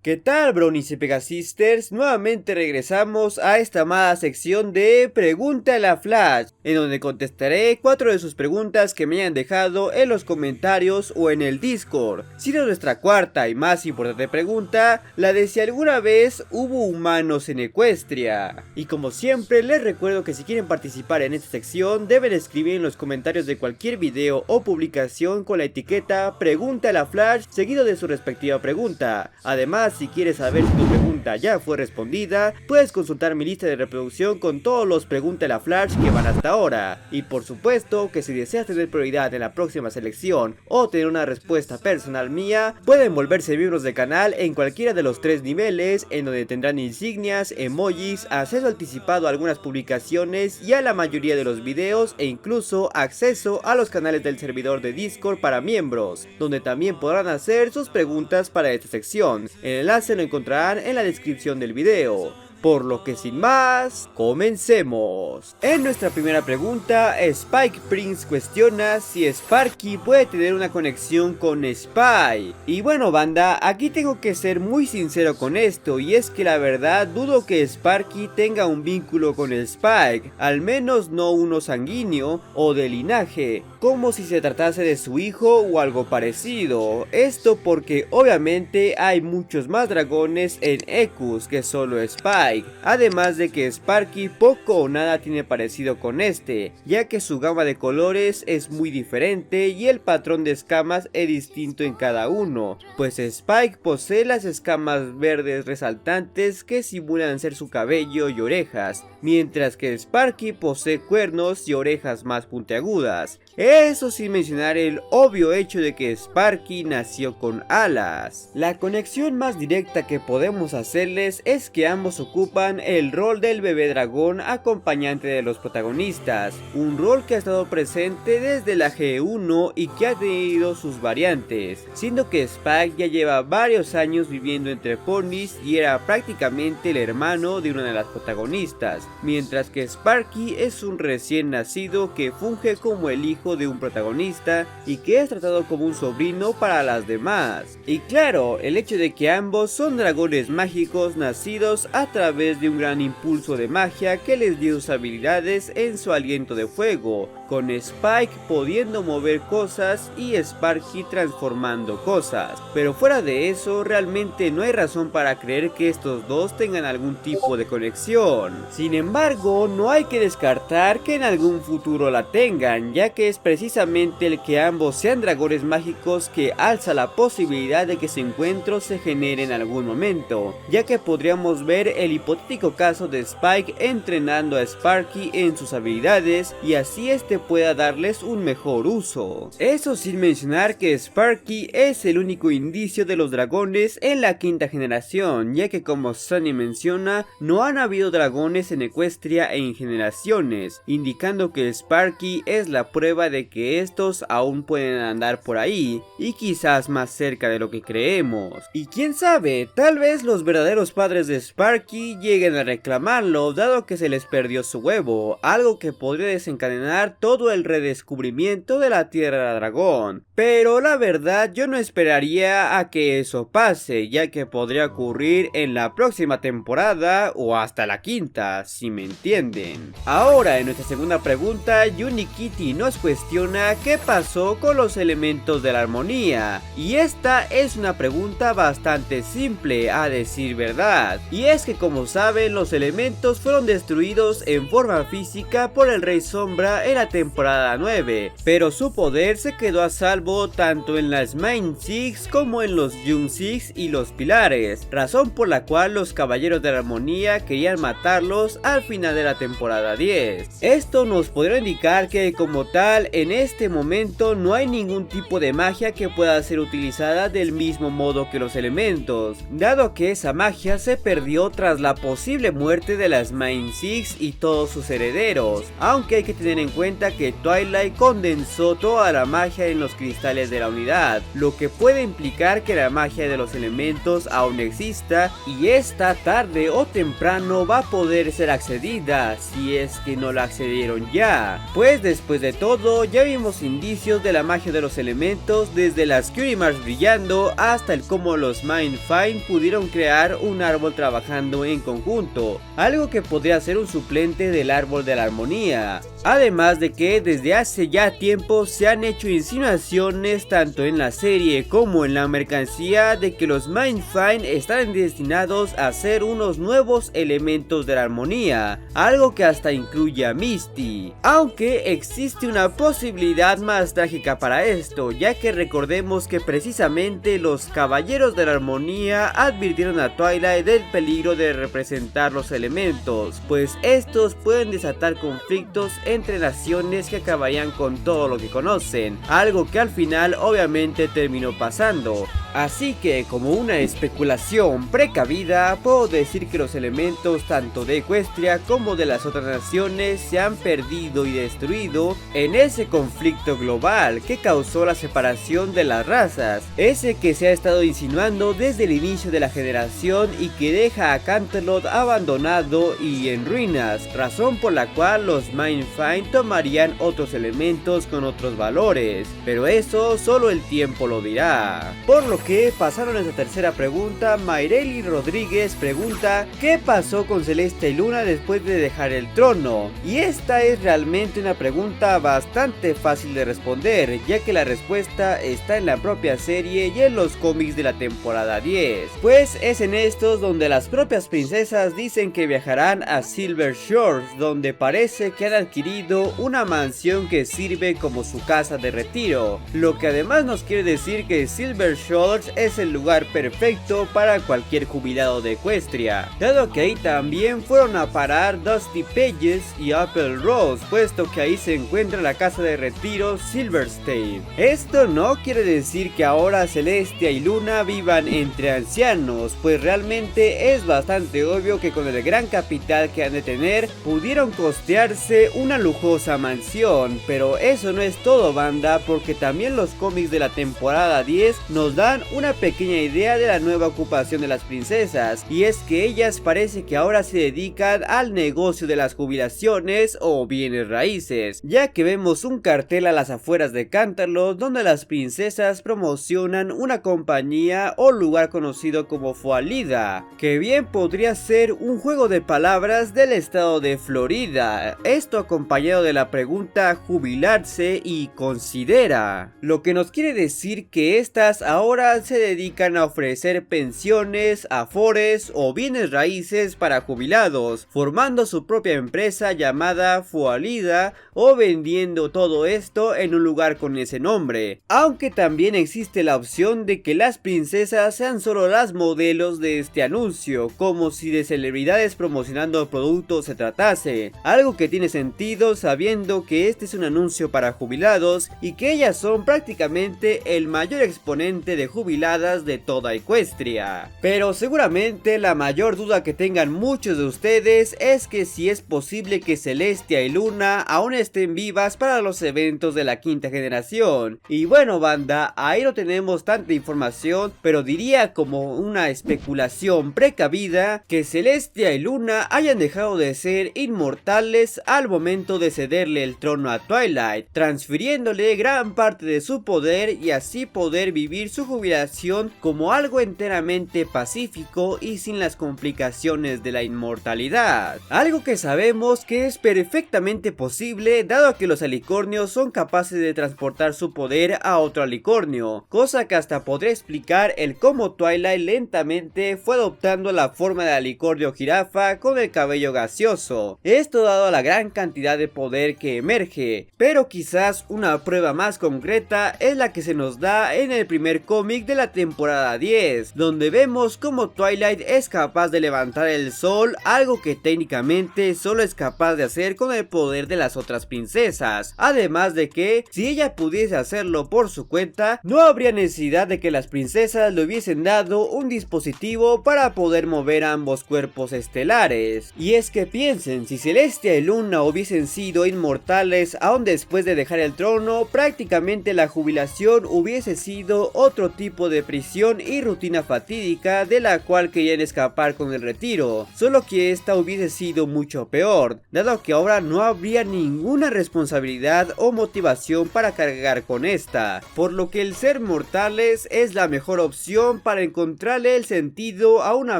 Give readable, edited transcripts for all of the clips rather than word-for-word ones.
¿Qué tal, Brownies y Pegasisters? Nuevamente regresamos a esta amada sección de Pregúntale a Flash, en donde contestaré 4 de sus preguntas que me hayan dejado en los comentarios o en el Discord. Siendo nuestra cuarta y más importante pregunta, la de si alguna vez hubo humanos en Equestria. Y como siempre, les recuerdo que si quieren participar en esta sección, deben escribir en los comentarios de cualquier video o publicación con la etiqueta Pregúntale a Flash, seguido de su respectiva pregunta. Además, si quieres saber si tu pregunta ya fue respondida, puedes consultar mi lista de reproducción con todos los Pregúntale a Flash que van hasta ahora. Y por supuesto que si deseas tener prioridad en la próxima selección o tener una respuesta personal mía, pueden volverse miembros del canal en cualquiera de los 3 niveles, en donde tendrán insignias, emojis, acceso anticipado a algunas publicaciones y a la mayoría de los videos, e incluso acceso a los canales del servidor de Discord para miembros, donde también podrán hacer sus preguntas para esta sección. El enlace lo encontrarán en la descripción del video. Por lo que sin más, comencemos. En nuestra primera pregunta, Spike Prince cuestiona si Sparky puede tener una conexión con Spike. Y bueno, banda, aquí tengo que ser muy sincero con esto, y es que la verdad dudo que Sparky tenga un vínculo con Spike, al menos no uno sanguíneo o de linaje, como si se tratase de su hijo o algo parecido. Esto porque obviamente hay muchos más dragones en Ecus que solo Spike. Además de que Sparky poco o nada tiene parecido con este, ya que su gama de colores es muy diferente y el patrón de escamas es distinto en cada uno, pues Spike posee las escamas verdes resaltantes que simulan ser su cabello y orejas, mientras que Sparky posee cuernos y orejas más puntiagudas. Eso sin mencionar el obvio hecho de que Sparky nació con alas. La conexión más directa que podemos hacerles es que ambos ocupan el rol del bebé dragón acompañante de los protagonistas, un rol que ha estado presente desde la G1 y que ha tenido sus variantes, siendo que Spike ya lleva varios años viviendo entre ponis y era prácticamente el hermano de una de las protagonistas, mientras que Sparky es un recién nacido que funge como el hijo de un protagonista y que es tratado como un sobrino para las demás. Y claro, el hecho de que ambos son dragones mágicos nacidos a través de un gran impulso de magia que les dio sus habilidades en su aliento de fuego, con Spike pudiendo mover cosas y Sparky transformando cosas. Pero fuera de eso, realmente no hay razón para creer que estos dos tengan algún tipo de conexión. Sin embargo, no hay que descartar que en algún futuro la tengan, ya que es precisamente el que ambos sean dragones mágicos que alza la posibilidad de que su encuentro se genere en algún momento, ya que podríamos ver el hipotético caso de Spike entrenando a Sparky en sus habilidades y así este pueda darles un mejor uso. Eso sin mencionar que Sparky es el único indicio de los dragones en la quinta generación, ya que como Sunny menciona, no han habido dragones en Equestria en generaciones, indicando que Sparky es la prueba de que estos aún pueden andar por ahí y quizás más cerca de lo que creemos. Y quién sabe, tal vez los verdaderos padres de Sparky lleguen a reclamarlo, dado que se les perdió su huevo, algo que podría desencadenar todo el redescubrimiento de la Tierra Dragón. Pero la verdad, yo no esperaría a que eso pase, ya que podría ocurrir en la próxima temporada o hasta la quinta, si me entienden. Ahora, en nuestra segunda pregunta, Unikitty nos cuestiona qué pasó con los elementos de la armonía, y esta es una pregunta bastante simple a decir verdad, y es que como saben, los elementos fueron destruidos en forma física por el Rey Sombra en la temporada 9, pero su poder se quedó a salvo tanto en las Main Six como en los Young Six y los Pilares, razón por la cual los Caballeros de la Armonía querían matarlos al final de la temporada 10. Esto nos podría indicar que como tal en este momento no hay ningún tipo de magia que pueda ser utilizada del mismo modo que los elementos, dado que esa magia se perdió tras la posible muerte de las Main Six y todos sus herederos, aunque hay que tener en cuenta que Twilight condensó toda la magia en los cristales de la unidad, lo que puede implicar que la magia de los elementos aún exista y esta tarde o temprano va a poder ser accedida si es que no la accedieron ya, pues después de todo todo, ya vimos indicios de la magia de los elementos, desde las Curie Marks brillando hasta el cómo los Mindfind pudieron crear un árbol trabajando en conjunto, algo que podría ser un suplente del árbol de la armonía. Además de que desde hace ya tiempo se han hecho insinuaciones tanto en la serie como en la mercancía de que los Mindfind están destinados a ser unos nuevos elementos de la armonía, algo que hasta incluye a Misty. Aunque existe una posibilidad más trágica para esto, ya que recordemos que precisamente los caballeros de la armonía advirtieron a Twilight del peligro de representar los elementos, pues estos pueden desatar conflictos entre naciones que acabarían con todo lo que conocen, algo que al final obviamente terminó pasando. Así que, como una especulación precavida, puedo decir que los elementos tanto de Equestria como de las otras naciones se han perdido y destruido en ese conflicto global que causó la separación de las razas, ese que se ha estado insinuando desde el inicio de la generación y que deja a Canterlot abandonado y en ruinas, razón por la cual los Mindfind tomarían otros elementos con otros valores, pero eso solo el tiempo lo dirá. Por lo que pasaron a esta tercera pregunta. Mayreli Rodríguez pregunta: ¿qué pasó con Celestia y Luna después de dejar el trono? Y esta es realmente una pregunta bastante fácil de responder, ya que la respuesta está en la propia serie y en los cómics de la temporada 10, pues es en estos donde las propias princesas dicen que viajarán a Silver Shores, donde parece que han adquirido una mansión que sirve como su casa de retiro, lo que además nos quiere decir que Silver Shores es el lugar perfecto para cualquier jubilado de Equestria, dado que ahí también fueron a parar Dusty Pages y Apple Rose, puesto que ahí se encuentra la casa de retiro Silverstein. Esto no quiere decir que ahora Celestia y Luna vivan entre ancianos, pues realmente es bastante obvio que con el gran capital que han de tener pudieron costearse una lujosa mansión, pero eso no es todo, banda, porque también los cómics de la temporada 10 nos dan una pequeña idea de la nueva ocupación de las princesas, y es que ellas parece que ahora se dedican al negocio de las jubilaciones o bienes raíces, ya que vemos un cartel a las afueras de Canterlot donde las princesas promocionan una compañía o lugar conocido como Fualida, que bien podría ser un juego de palabras del estado de Florida, esto acompañado de la pregunta jubilarse y considera, lo que nos quiere decir que estas ahora se dedican a ofrecer pensiones, afores o bienes raíces para jubilados, formando su propia empresa llamada Fualida o vendiendo todo esto en un lugar con ese nombre, aunque también existe la opción de que las princesas sean solo las modelos de este anuncio, como si de celebridades promocionando productos se tratase, algo que tiene sentido sabiendo que este es un anuncio para jubilados y que ellas son prácticamente el mayor exponente de jubiladas de toda Equestria. Pero seguramente la mayor duda que tengan muchos de ustedes es que si es posible que Celestia y Luna aún estén vivas para los eventos de la quinta generación. Y bueno, banda, ahí no tenemos tanta información, pero diría como una especulación precavida que Celestia y Luna hayan dejado de ser inmortales al momento de cederle el trono a Twilight, transfiriéndole gran parte de su poder y así poder vivir su jubilación como algo enteramente pacífico y sin las complicaciones de la inmortalidad. Algo que sabemos que es perfectamente posible dado que los alicornios son capaces de transportar su poder a otro alicornio, cosa que hasta podría explicar el cómo Twilight lentamente fue adoptando la forma de alicornio jirafa con el cabello gaseoso, esto dado a la gran cantidad de poder que emerge, pero quizás una prueba más concreta es la que se nos da en el primer cómic de la temporada 10, donde vemos como Twilight es capaz de levantar el sol, algo que técnicamente solo es capaz de hacer con el poder de las otras princesas, además de que si ella pudiese hacerlo por su cuenta, no habría necesidad de que las princesas le hubiesen dado un dispositivo para poder mover ambos cuerpos estelares. Y es que piensen, si Celestia y Luna hubiesen sido inmortales aún después de dejar el trono, prácticamente la jubilación hubiese sido otro tipo de prisión y rutina fatídica de la cual querían escapar con el retiro, solo que esta hubiese sido mucho peor, dado que ahora no habría ninguna responsabilidad o motivación para cargar con esta, por lo que el ser mortales es la mejor opción para encontrarle el sentido a una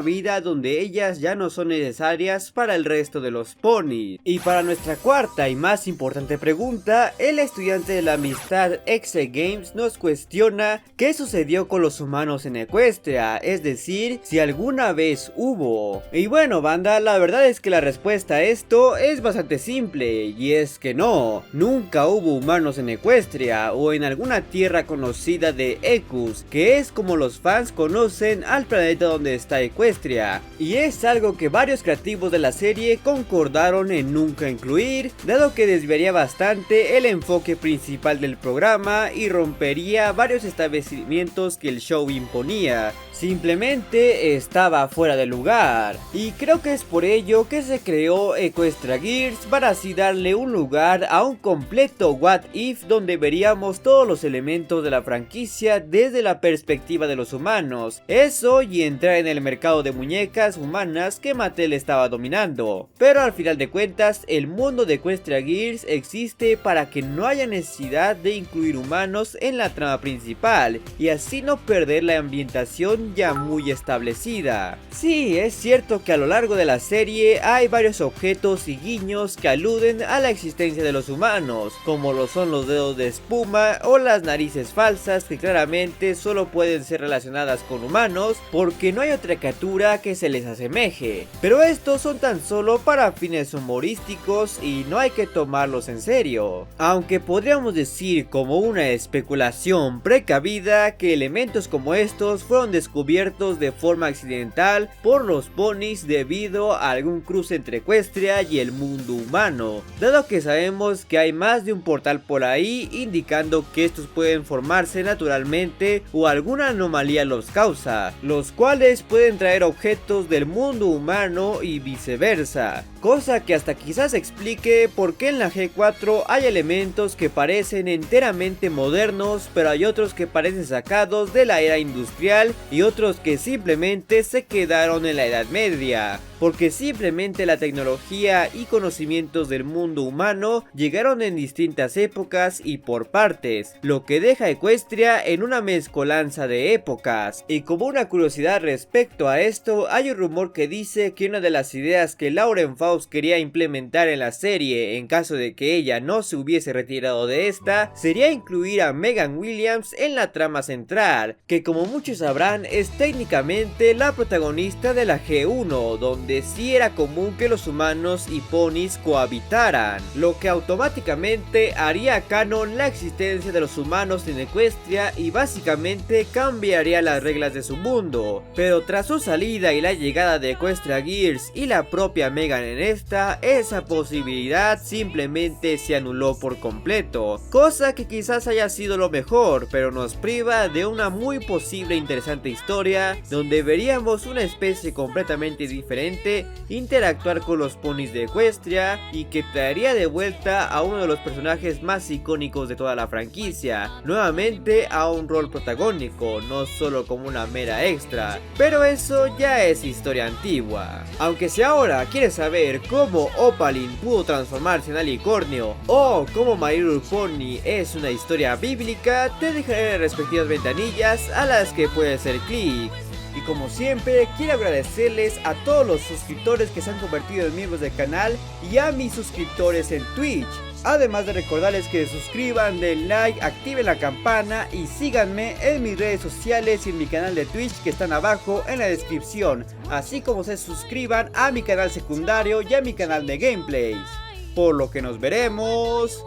vida donde ellas ya no son necesarias para el resto de los ponis. Y para nuestra cuarta y más importante pregunta, el estudiante de la amistad Exe Games nos cuestiona qué sucedió con los humanos en Equestria, es decir, si alguna vez hubo. Y bueno banda, la verdad es que la respuesta a esto es bastante simple, y es que no, nunca hubo humanos en Equestria o en alguna tierra conocida de Ecus, que es como los fans conocen al planeta donde está Equestria, y es algo que varios creativos de la serie concordaron en nunca incluir, dado que desviaría bastante el enfoque principal del programa y rompería varios establecimientos que el show imponía. Simplemente estaba fuera de lugar, y creo que es por ello que se creó Equestria Girls, para así darle un lugar a un completo What If donde veríamos todos los elementos de la franquicia desde la perspectiva de los humanos, eso y entrar en el mercado de muñecas humanas que Mattel estaba dominando. Pero al final de cuentas el mundo de Equestria Girls existe para que no haya necesidad de incluir humanos en la trama principal y así no perder la ambientación ya muy establecida. Sí, es cierto que a lo largo de la serie hay varios objetos y guiños que aluden a la existencia de los humanos, como lo son los dedos de espuma o las narices falsas, que claramente solo pueden ser relacionadas con humanos porque no hay otra criatura que se les asemeje, pero estos son tan solo para fines humorísticos y no hay que tomarlos en serio, aunque podríamos decir como una especulación precavida que elementos como estos fueron descubiertos de forma accidental por los ponis debido a algún cruce entre Equestria y el mundo humano, dado que sabemos que hay más de un portal por ahí indicando que estos pueden formarse naturalmente o alguna anomalía los causa, los cuales pueden traer objetos del mundo humano y viceversa, cosa que hasta quizás explique por qué en la G4 hay elementos que parecen enteramente modernos, pero hay otros que parecen sacados de la era industrial y otros que simplemente se quedaron en la Edad Media, porque simplemente la tecnología y conocimientos del mundo humano llegaron en distintas épocas y por partes, lo que deja a Equestria en una mezcolanza de épocas. Y como una curiosidad respecto a esto, hay un rumor que dice que una de las ideas que Lauren Faust quería implementar en la serie en caso de que ella no se hubiese retirado de esta, sería incluir a Megan Williams en la trama central, que como muchos sabrán es técnicamente la protagonista de la G1, donde sí era común que los humanos y ponis cohabitaran, lo que automáticamente haría canon la existencia de los humanos en Equestria y básicamente cambiaría las reglas de su mundo. Pero tras su salida y la llegada de Equestria Girls y la propia Megan en esta, esa posibilidad simplemente se anuló por completo, cosa que quizás haya sido lo mejor, pero nos priva de una muy posible e interesante historia donde veríamos una especie completamente diferente interactuar con los ponis de Equestria y que traería de vuelta a uno de los personajes más icónicos de toda la franquicia, nuevamente a un rol protagónico, no solo como una mera extra, pero eso ya es historia antigua. Aunque si ahora quieres saber cómo Opaline pudo transformarse en alicornio o cómo My Little Pony es una historia bíblica, te dejaré las respectivas ventanillas a las que puedes hacer clic. Y como siempre, quiero agradecerles a todos los suscriptores que se han convertido en miembros del canal y a mis suscriptores en Twitch. Además de recordarles que se suscriban, den like, activen la campana y síganme en mis redes sociales y en mi canal de Twitch que están abajo en la descripción. Así como se suscriban a mi canal secundario y a mi canal de gameplays. Por lo que nos veremos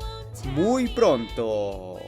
muy pronto.